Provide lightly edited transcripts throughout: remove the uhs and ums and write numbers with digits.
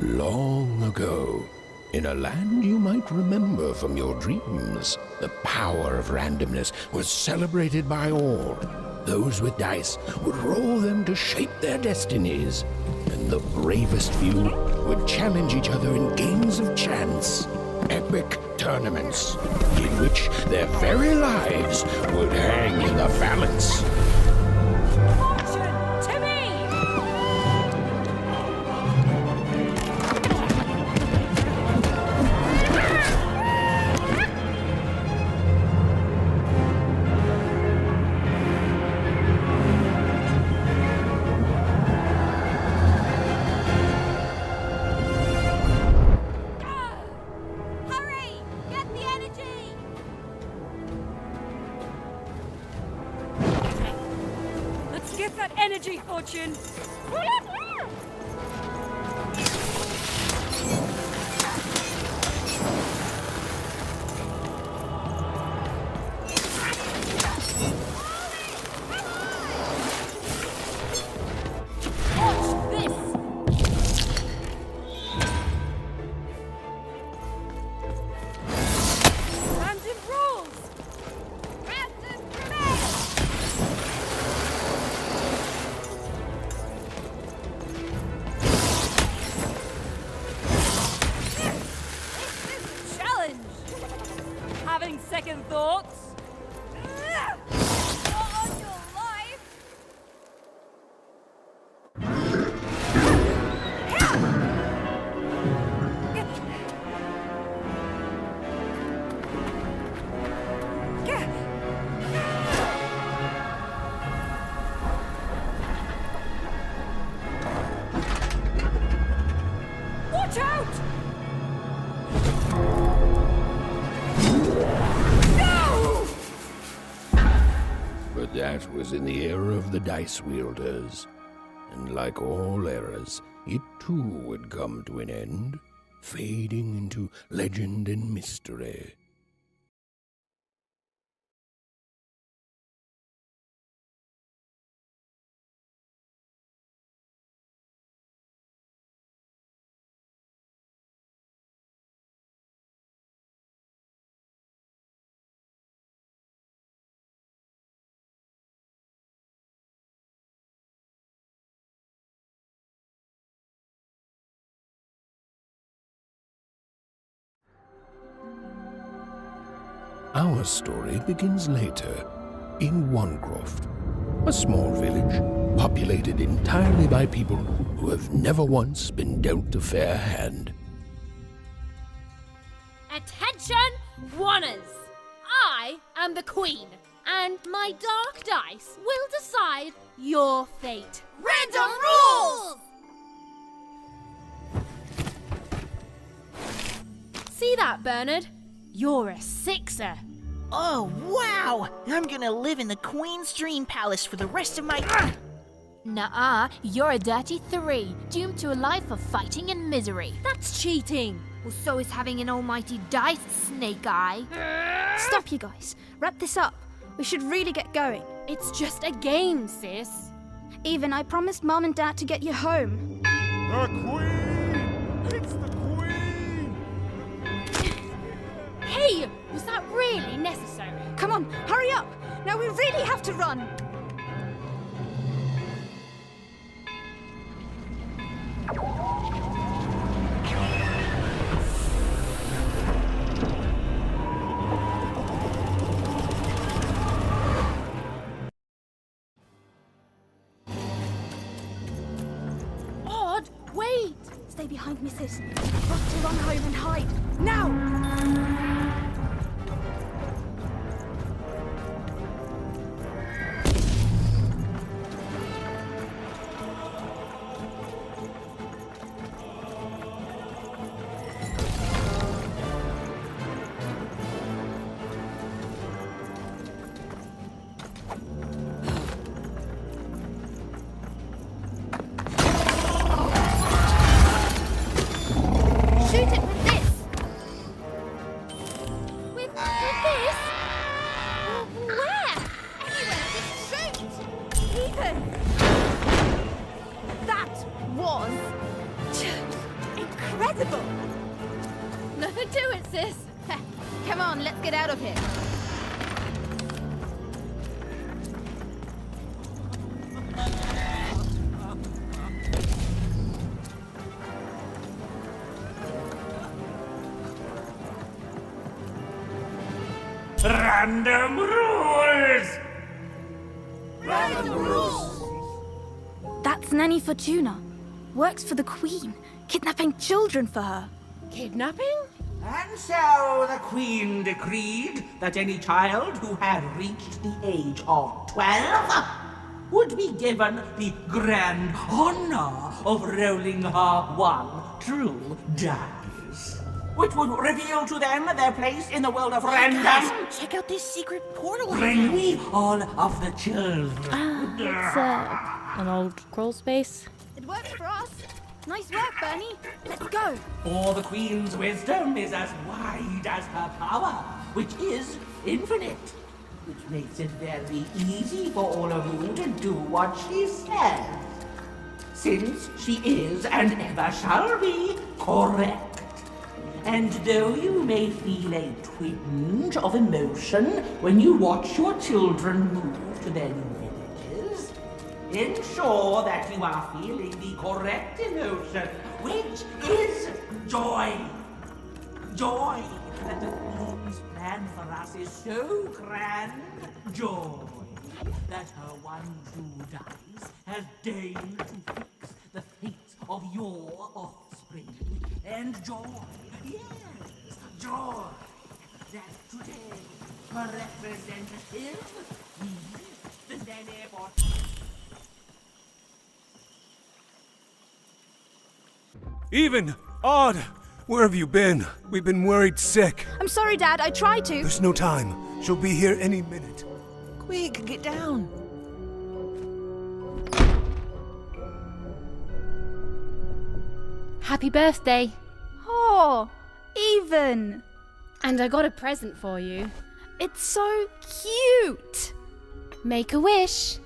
Long ago, in a land you might remember from your dreams, the power of randomness was celebrated by all. Those with dice would roll them to shape their destinies, and the bravest few would challenge each other in games of chance, epic tournaments, in which their very lives would hang in the balance. Fortune to me! Hurry! Get the energy! Let's get that energy, Fortune! Watch this! Random rules! Random prevail! Challenge! Having second thoughts? Not on your life! Watch out! No! But that was in the era of the dice wielders, and like all eras, it too would come to an end, fading into legend and mystery. Our story begins later, in Wanecroft, a small village populated entirely by people who have never once been dealt a fair hand. Attention, Wanners! I am the Queen, and my dark dice will decide your fate. Random rules! See that, Bernard? You're a sixer. Oh, wow! I'm gonna live in the Queen's Dream Palace for the rest of my... Nuh-uh, you're a dirty 3, doomed to a life of fighting and misery. That's cheating. Well, so is having an almighty dice, Snake Eye. Stop, you guys. Wrap this up. We should really get going. It's just a game, sis. Even I promised Mom and Dad to get you home. The Queen! It's the Queen! Hey, was that really necessary? Come on, hurry up! Now we really have to run! Odd, wait! Stay behind me, sis. I've got to run home and hide. Now! Shoot it with this! incredible! Nothing to it, sis. Come on, let's get out of here. Random rules! That's Nanny Fortuna. Works for the Queen, kidnapping children for her. Kidnapping? And so the Queen decreed that any child who had reached the age of 12 would be given the grand honor of rolling her one true dice, which would reveal to them their place in the world of random. Guys, check out this secret portal. Bring me all of the children. It's an old crawl space. It works for us. Nice work, Bernie. Let's go. For the Queen's wisdom is as wide as her power, which is infinite. Which makes it very easy for all of you to do what she says. Since she is and ever shall be correct. And though you may feel a twinge of emotion when you watch your children move to their new villages, ensure that you are feeling the correct emotion, which is joy. Joy that the Queen's plan for us is so grand. Joy that her one true dice has deigned to fix the fates of your offspring. And joy, yes, joy that today her representative, the Nanny Fortuna. Even! Odd! Where have you been? We've been worried sick. I'm sorry, Dad. I tried to. There's no time. She'll be here any minute. Quick, get down. Happy birthday. Oh, Even. And I got a present for you. It's so cute. Make a wish.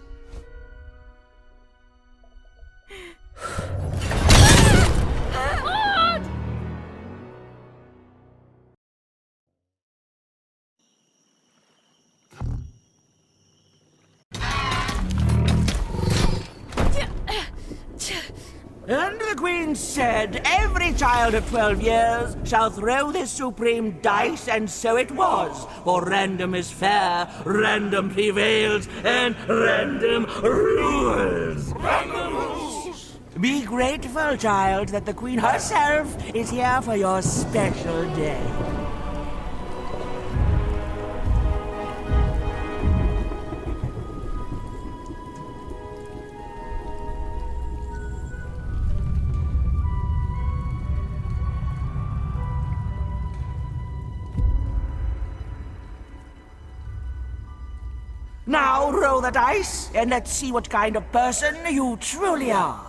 And the Queen said, every child of 12 years shall throw this supreme dice, and so it was. For random is fair, random prevails, and random rules. Random rules! Be grateful, child, that the Queen herself is here for your special day. Now roll the dice, and let's see what kind of person you truly are.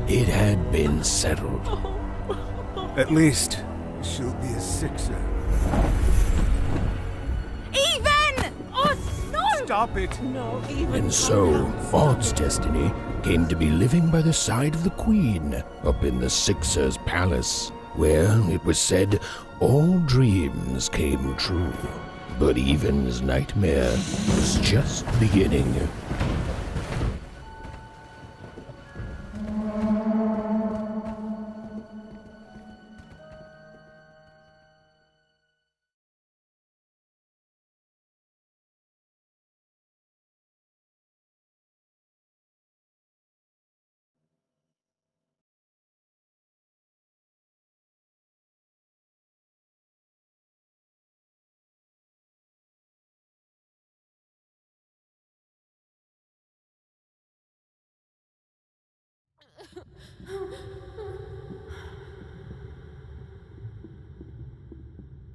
It had been settled. At least, she'll be a sixer. Even! Oh, no! Stop it! And so, Odd's destiny came to be living by the side of the Queen up in the Sixer's palace, where, it was said, all dreams came true. But Even's nightmare was just beginning.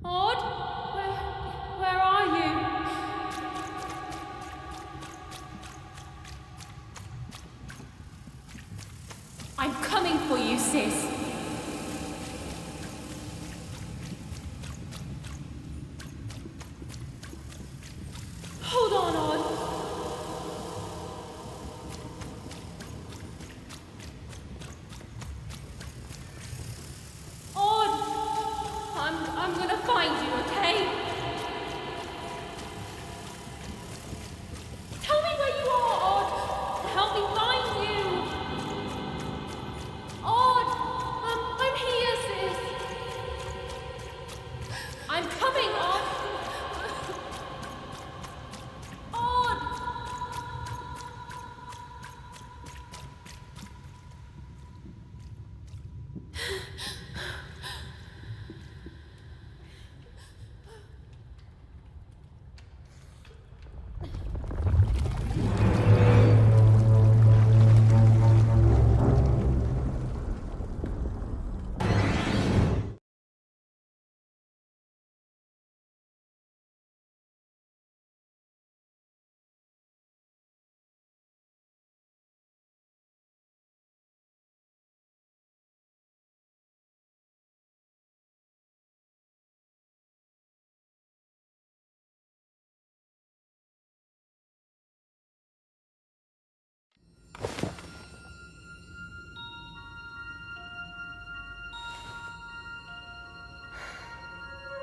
Odd? Where are you? I'm coming for you, sis.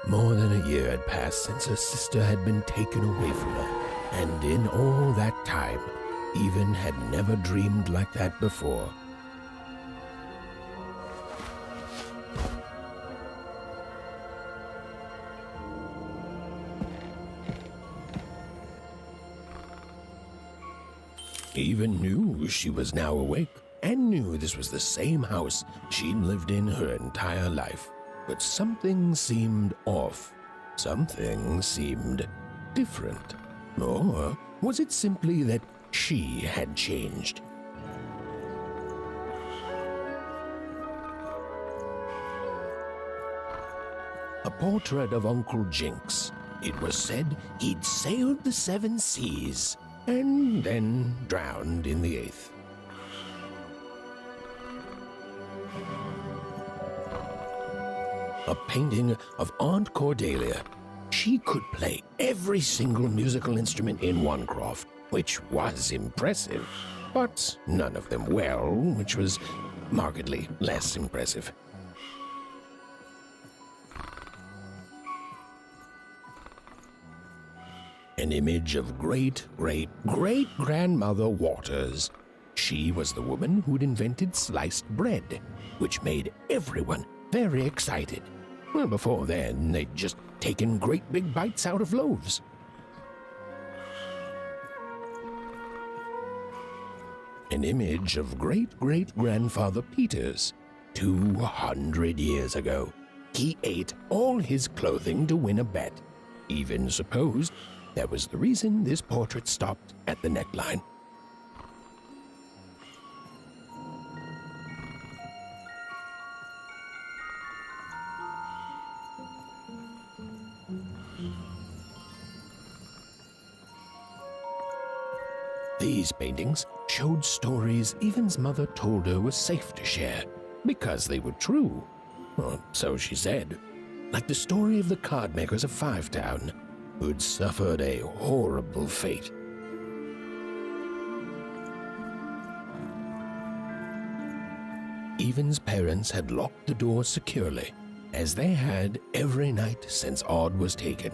More than a year had passed since her sister had been taken away from her, and in all that time, Even had never dreamed like that before. Even knew she was now awake, and knew this was the same house she'd lived in her entire life. But something seemed off. Something seemed different. Or was it simply that she had changed? A portrait of Uncle Jinx. It was said he'd sailed the 7 seas and then drowned in the 8th. A painting of Aunt Cordelia. She could play every single musical instrument in one croft, which was impressive, but none of them well, which was markedly less impressive. An image of great-great-great-grandmother Waters. She was the woman who'd invented sliced bread, which made everyone very excited. Well, before then, they'd just taken great big bites out of loaves. An image of great-great-grandfather Peters. 200 years ago, he ate all his clothing to win a bet. Even supposed that was the reason this portrait stopped at the neckline. These paintings showed stories Even's mother told her was safe to share, because they were true. Or so she said. Like the story of the card makers of Five Town, who'd suffered a horrible fate. Even's parents had locked the door securely, as they had every night since Odd was taken.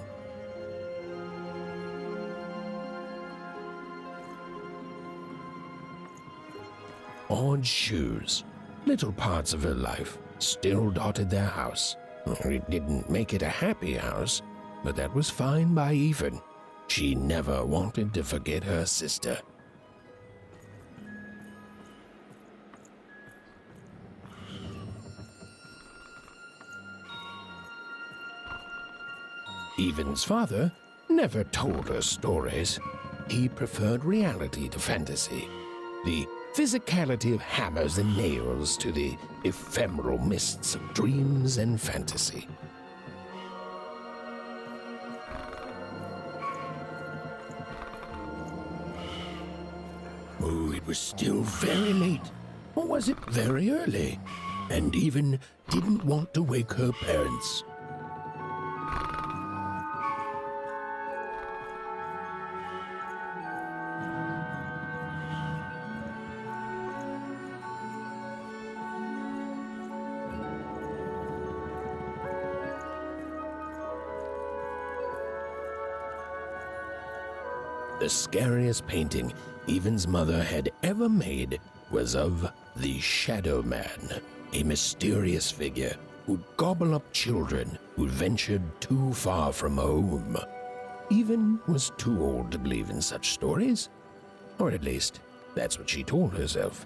Odd's shoes, little parts of her life, still dotted their house. It didn't make it a happy house, but that was fine by Even. She never wanted to forget her sister. Even's father never told her stories. He preferred reality to fantasy, the physicality of hammers and nails to the ephemeral mists of dreams and fantasy. Oh, it was still very late, or was it very early? And Even didn't want to wake her parents. The scariest painting Even's mother had ever made was of the Shadow Man, a mysterious figure who'd gobble up children who'd ventured too far from home. Even was too old to believe in such stories, or at least that's what she told herself.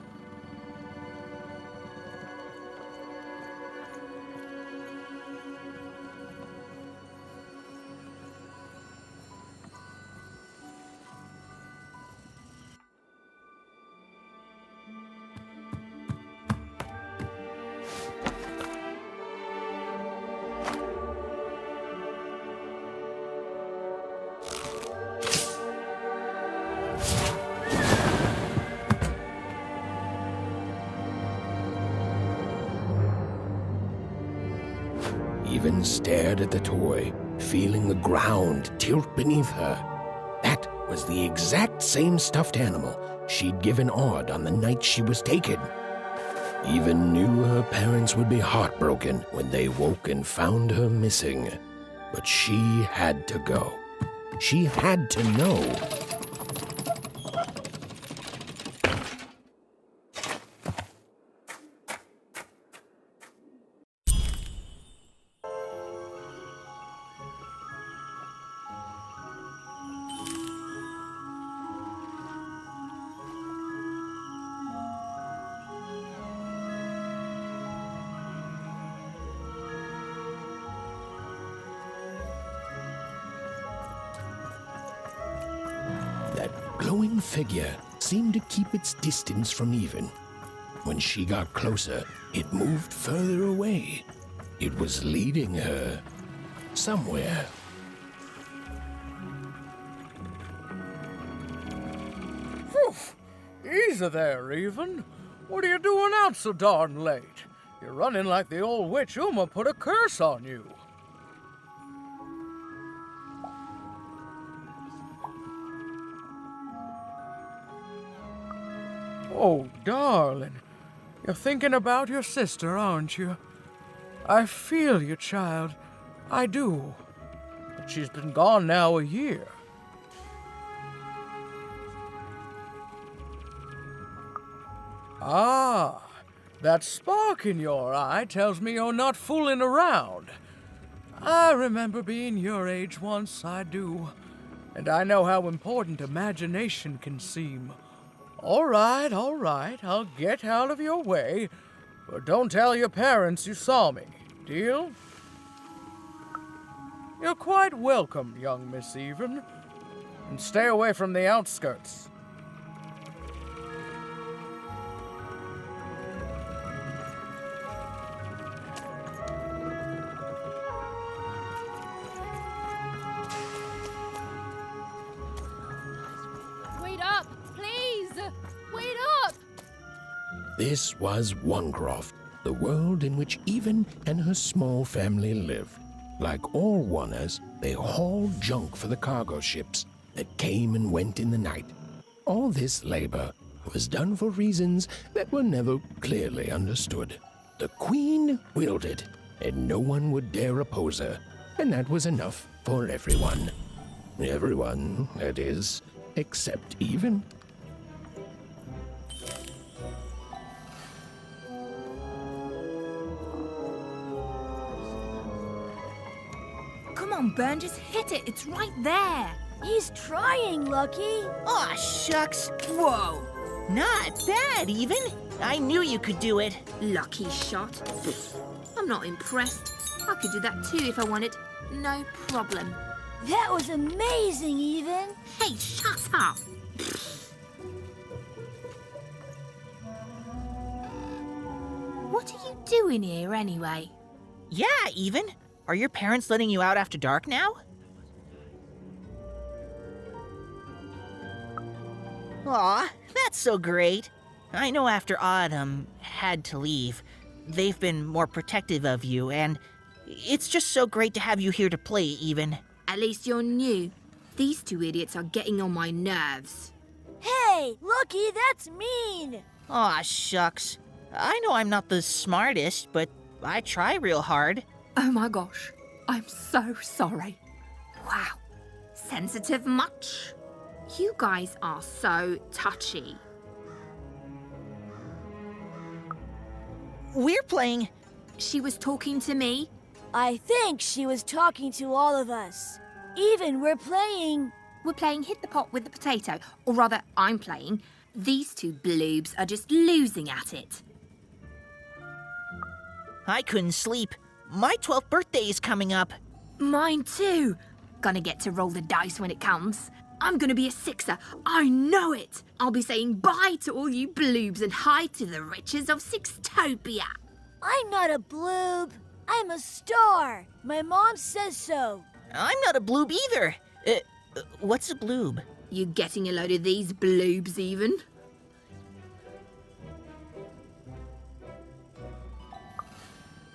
Even stared at the toy, feeling the ground tilt beneath her. That was the exact same stuffed animal she'd given Odd on the night she was taken. Even knew her parents would be heartbroken when they woke and found her missing. But she had to go. She had to know. That glowing figure seemed to keep its distance from Even. When she got closer, it moved further away. It was leading her somewhere. Easy there, Even. What are you doing out so darn late? You're running like the old witch Uma put a curse on you. Oh, darling. You're thinking about your sister, aren't you? I feel you, child. I do. But she's been gone now a year. Ah, that spark in your eye tells me you're not fooling around. I remember being your age once, I do. And I know how important imagination can seem. All right, I'll get out of your way. But don't tell your parents you saw me, deal? You're quite welcome, young Miss Even. And stay away from the outskirts. Wait up, please! Wait up! This was Onecroft, the world in which Even and her small family lived. Like all Oners, they hauled junk for the cargo ships that came and went in the night. All this labor was done for reasons that were never clearly understood. The Queen willed it, and no one would dare oppose her, and that was enough for everyone. Everyone, that is, except Even. Come on, Burn, just hit it. It's right there. He's trying, Lucky. Aw, shucks. Whoa. Not bad, Even. I knew you could do it. Lucky shot. I'm not impressed. I could do that too if I wanted. No problem. That was amazing, Even. Hey, shut up. What are you doing here anyway? Yeah, Even. Are your parents letting you out after dark now? Aw, that's so great. I know after Autumn had to leave, they've been more protective of you, and it's just so great to have you here to play, Even. At least you're new. These two idiots are getting on my nerves. Hey, Lucky, that's mean. Aw, shucks. I know I'm not the smartest, but I try real hard. Oh my gosh, I'm so sorry. Wow, sensitive much? You guys are so touchy. We're playing. She was talking to me. I think she was talking to all of us. Even we're playing. We're playing Hit the Pot with the Potato, or rather, I'm playing. These two bloobs are just losing at it. I couldn't sleep. My 12th birthday is coming up. Mine too. Gonna get to roll the dice when it comes. I'm gonna be a sixer. I know it. I'll be saying bye to all you bloobs and hi to the riches of Sixtopia. I'm not a bloob. I'm a star. My mom says so. I'm not a bloob either. What's a bloob? You getting a load of these bloobs even?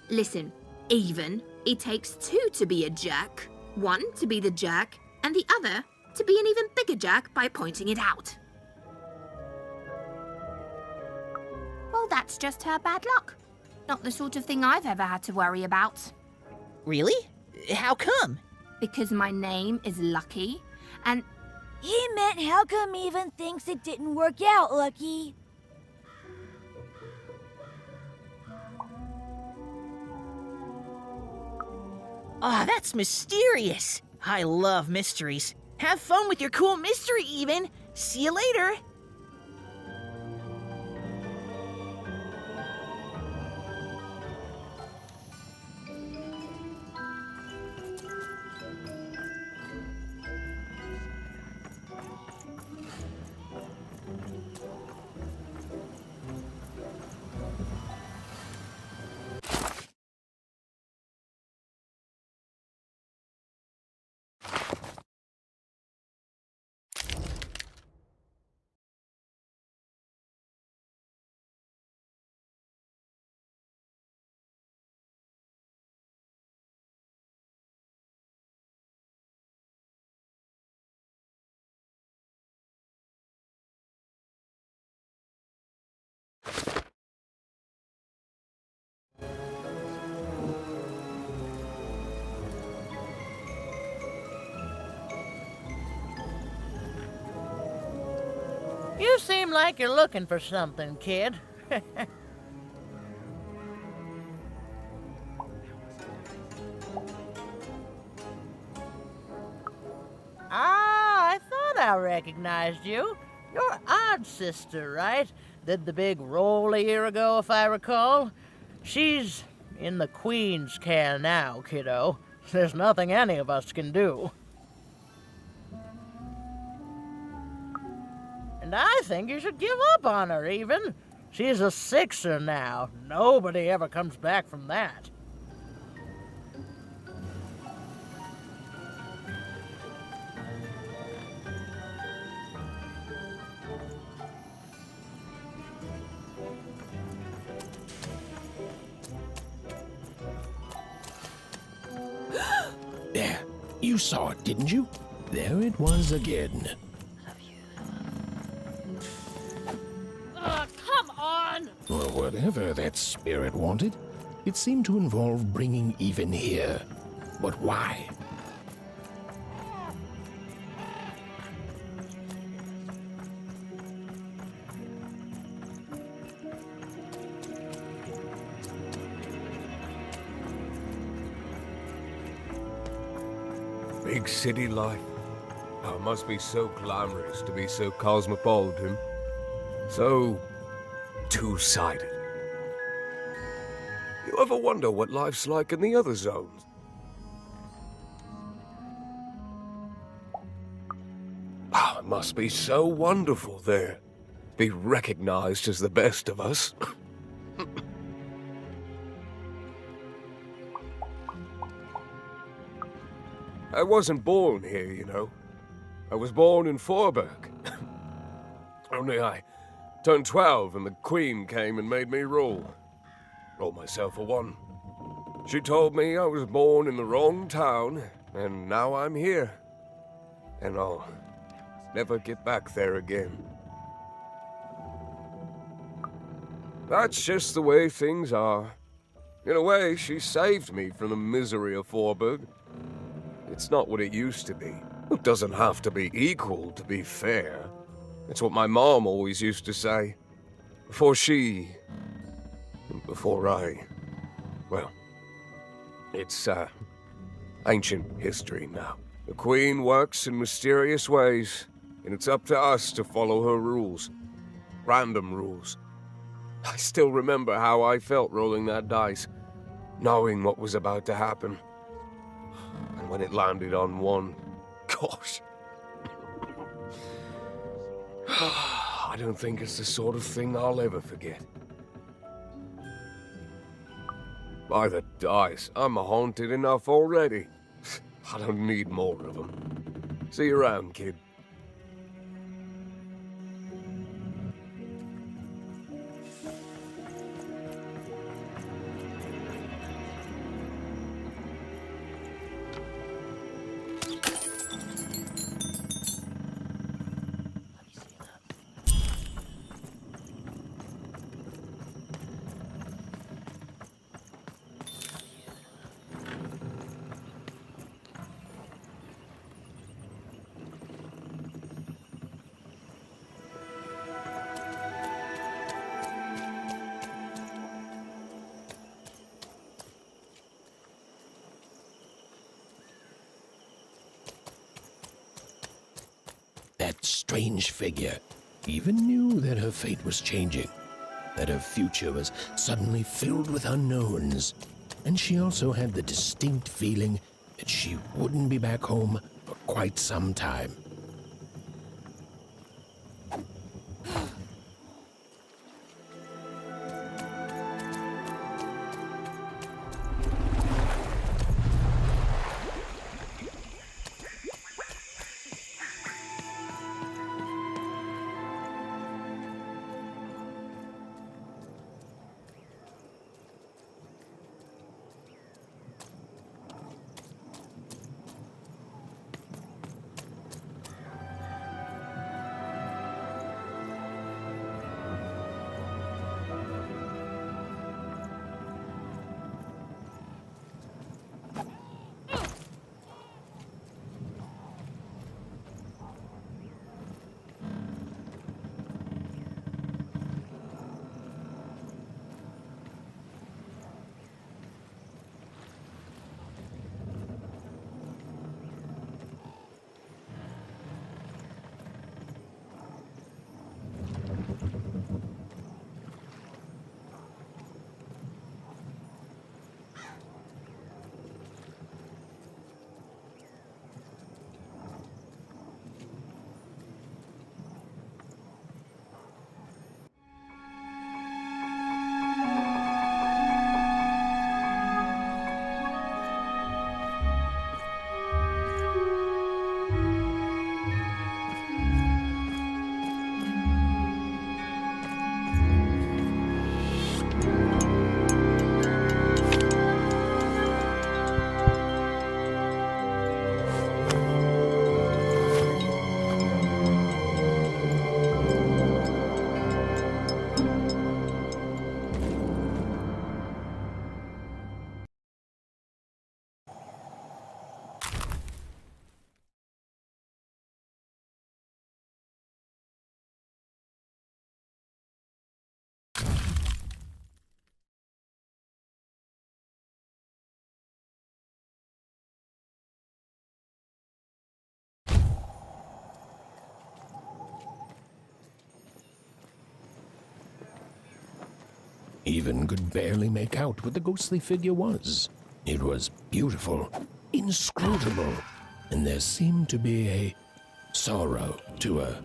Listen, Even, it takes two to be a jerk. One to be the jerk, and the other to be an even bigger jerk by pointing it out. Well, that's just her bad luck. Not the sort of thing I've ever had to worry about. Really? How come? Because my name is Lucky, and He meant how come Even thinks it didn't work out, Lucky? Aw, that's mysterious. I love mysteries. Have fun with your cool mystery, Even. See you later. You seem like you're looking for something, kid. I thought I recognized you. You're Odd's sister, right? Did the big roll a year ago, if I recall. She's in the Queen's care now, kiddo. There's nothing any of us can do. And I think you should give up on her, Even. She's a sixer now. Nobody ever comes back from that. There, you saw it, didn't you? There it was again. Come on! Well, whatever that spirit wanted, it seemed to involve bringing Even here. But why? Big city life. Oh, it must be so glamorous to be so cosmopolitan. So two-sided. You ever wonder what life's like in the other zones? Oh, it must be so wonderful there. Be recognized as the best of us. I wasn't born here, you know. I was born in Forberg. Only I turned 12 and the Queen came and made me rule. Rolled myself a one. She told me I was born in the wrong town, and now I'm here. And I'll never get back there again. That's just the way things are. In a way, she saved me from the misery of Forberg. It's not what it used to be. It doesn't have to be equal to be fair. It's what my mom always used to say. Before she... before I... well... it's, ancient history now. The Queen works in mysterious ways, and it's up to us to follow her rules. Random rules. I still remember how I felt rolling that dice, knowing what was about to happen. And when it landed on one, gosh. I don't think it's the sort of thing I'll ever forget. By the dice, I'm haunted enough already. I don't need more of them. See you around, kid. that strange figure even knew that her fate was changing, that her future was suddenly filled with unknowns, and she also had the distinct feeling that she wouldn't be back home for quite some time. Even could barely make out what the ghostly figure was. It was beautiful, inscrutable, and there seemed to be a sorrow to her.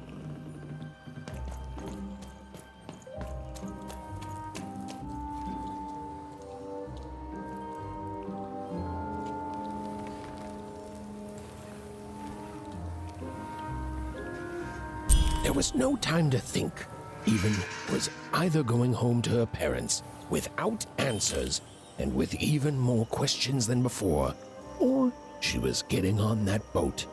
There was no time to think. Even was either going home to her parents without answers and with even more questions than before, or she was getting on that boat.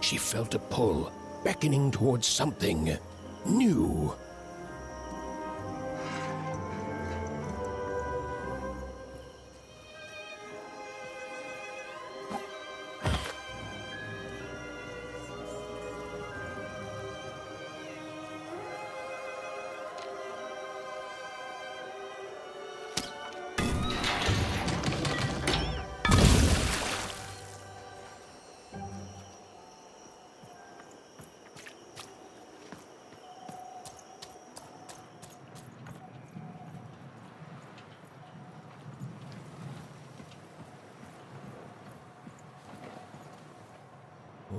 She felt a pull, beckoning towards something new.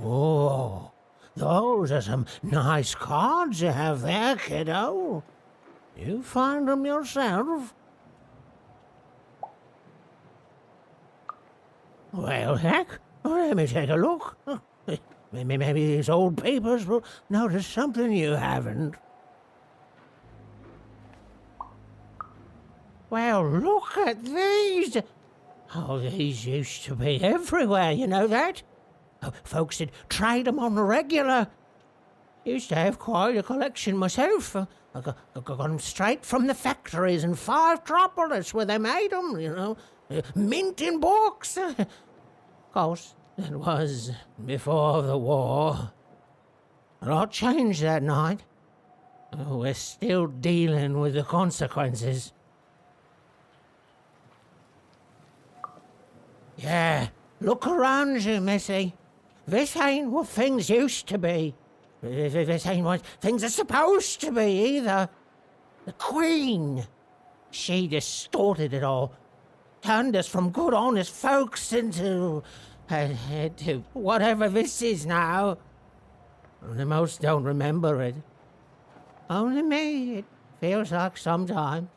Oh, those are some nice cards you have there, kiddo. You find them yourself? Well, heck, let me take a look. Maybe these old papers will notice something you haven't. Well, look at these. Oh, these used to be everywhere, you know that? Folks would trade them on the regular. Used to have quite a collection myself. I got them straight from the factories in 5 Tropolis where they made them, you know. Mint in books. Of course, that was before the war. A lot changed that night. We're still dealing with the consequences. Yeah, look around you, Missy. This ain't what things used to be. This ain't what things are supposed to be, either. The Queen, she distorted it all. Turned us from good, honest folks into whatever this is now. Only most don't remember it. Only me, it feels like sometimes.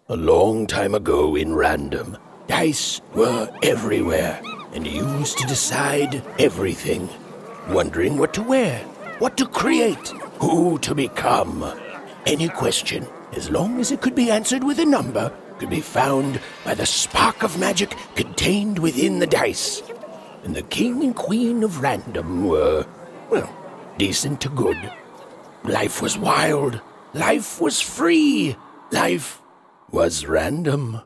A long time ago in Random, dice were everywhere and used to decide everything. Wondering what to wear, what to create, who to become. Any question, as long as it could be answered with a number, could be found by the spark of magic contained within the dice. And the king and queen of Random were, well, decent to good. Life was wild. Life was free. Life was random.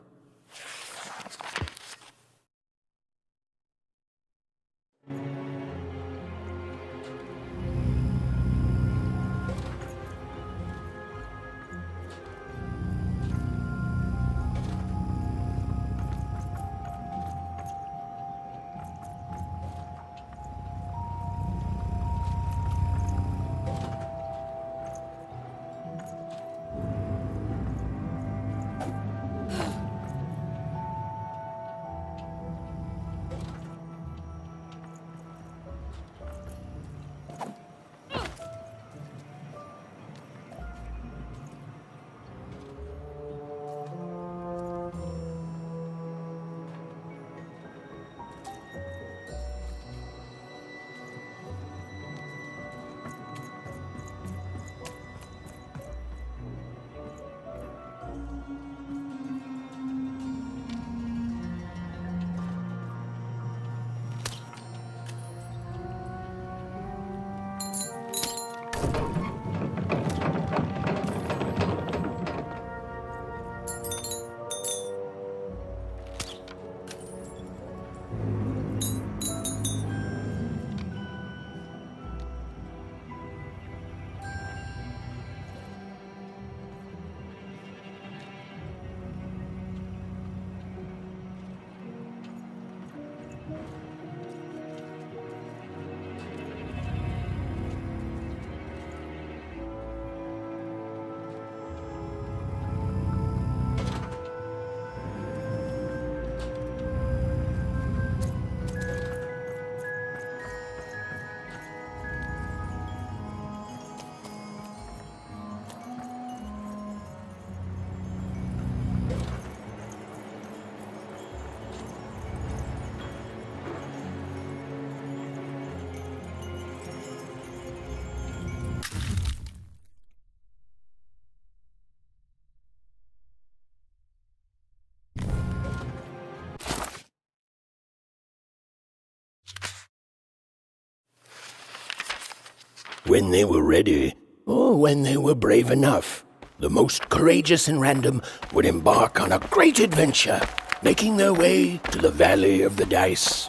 When they were ready, or when they were brave enough, the most courageous and random would embark on a great adventure, making their way to the Valley of the Dice.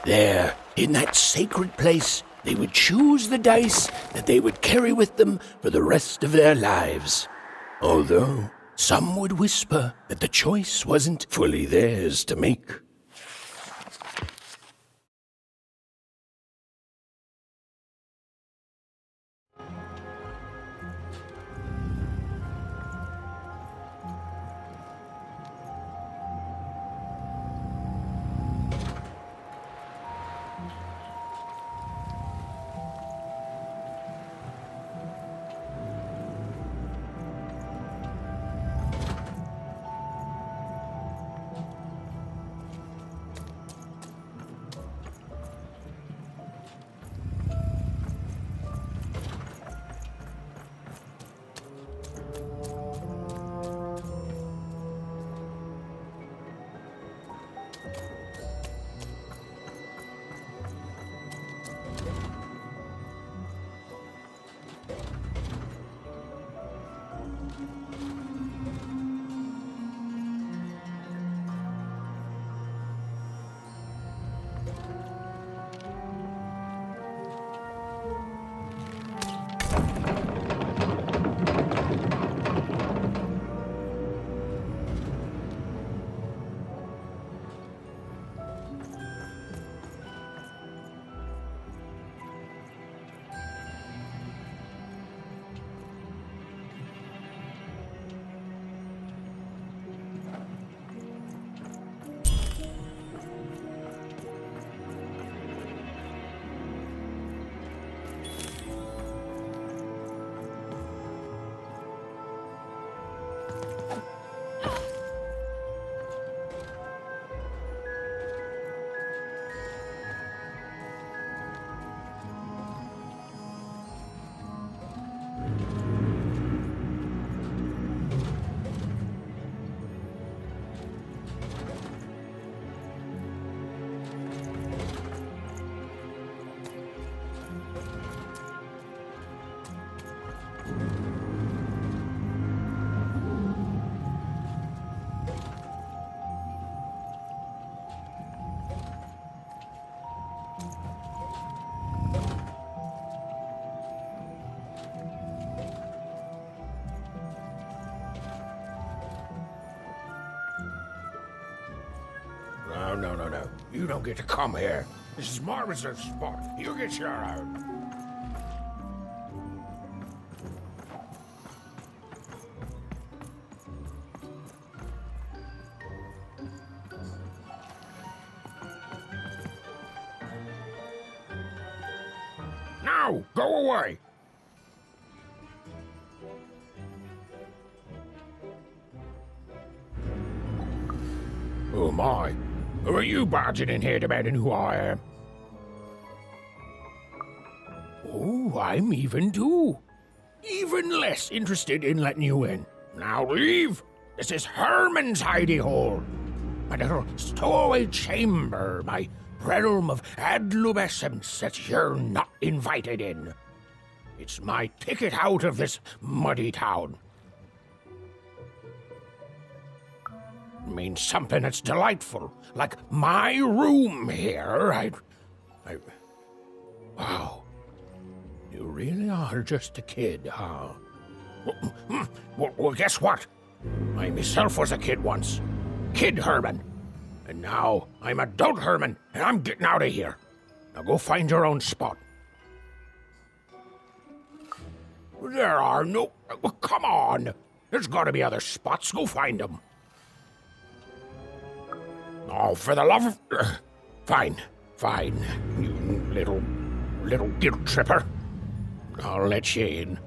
There, in that sacred place, they would choose the dice that they would carry with them for the rest of their lives. Although some would whisper that the choice wasn't fully theirs to make. No. You don't get to come here. This is my reserved spot. You get your own. Now, go away. Oh my. Who are you barging in here demanding who I am? Oh, I'm even too. Even less interested in letting you in. Now leave. This is Herman's hidey hole. My little stowaway chamber, my realm of adolescence that you're not invited in. It's my ticket out of this muddy town. Means something that's delightful, like my room here. Wow. You really are just a kid, huh? Well, guess what? I myself was a kid once. Kid Herman. And now I'm adult Herman, and I'm getting out of here. Now go find your own spot. There are no... Come on. There's got to be other spots. Go find them. Oh, for the love of... Fine, you little guilt tripper. I'll let you in.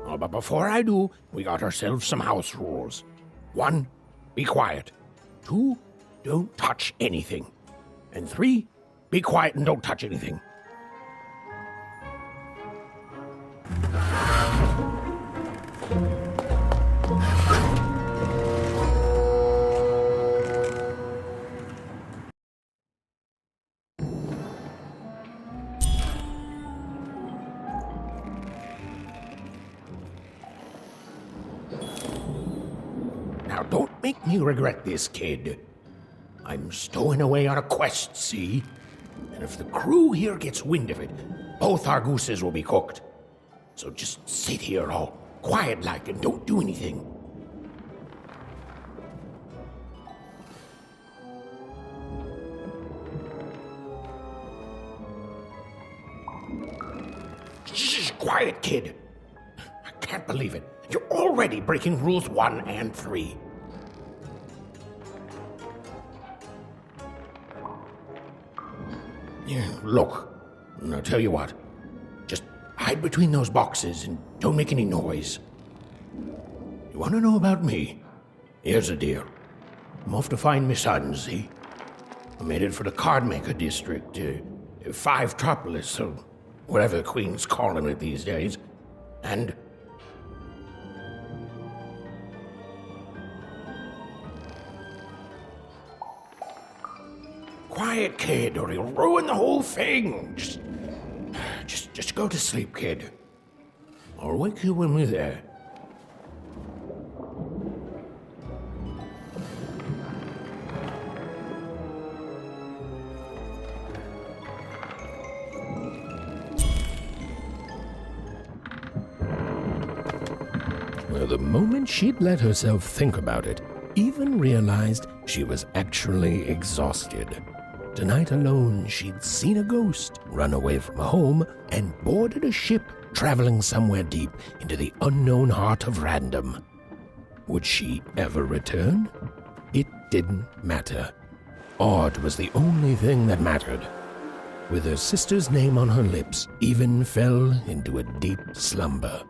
Oh, but before I do, we got ourselves some house rules. 1, be quiet. 2, don't touch anything. And 3, be quiet and don't touch anything. Now, don't make me regret this, kid. I'm stowing away on a quest, see? And if the crew here gets wind of it, both our gooses will be cooked. So just sit here all quiet-like and don't do anything. Shh, quiet, kid. I can't believe it. You're already breaking rules 1 and 3. Yeah, look, I'll tell you what. Just hide between those boxes and don't make any noise. You want to know about me? Here's the deal. I'm off to find my son, see? I'm headed for the Cardmaker district, Five-Tropolis, or whatever the Queen's calling it these days. And... Quiet, kid, or you'll ruin the whole thing. Just go to sleep, kid. I'll wake you when we're there. Well, the moment she'd let herself think about it, even realized she was actually exhausted. Tonight alone, she'd seen a ghost, run away from home, and boarded a ship traveling somewhere deep into the unknown heart of Random. Would she ever return? It didn't matter. Odd was the only thing that mattered. With her sister's name on her lips, Even fell into a deep slumber.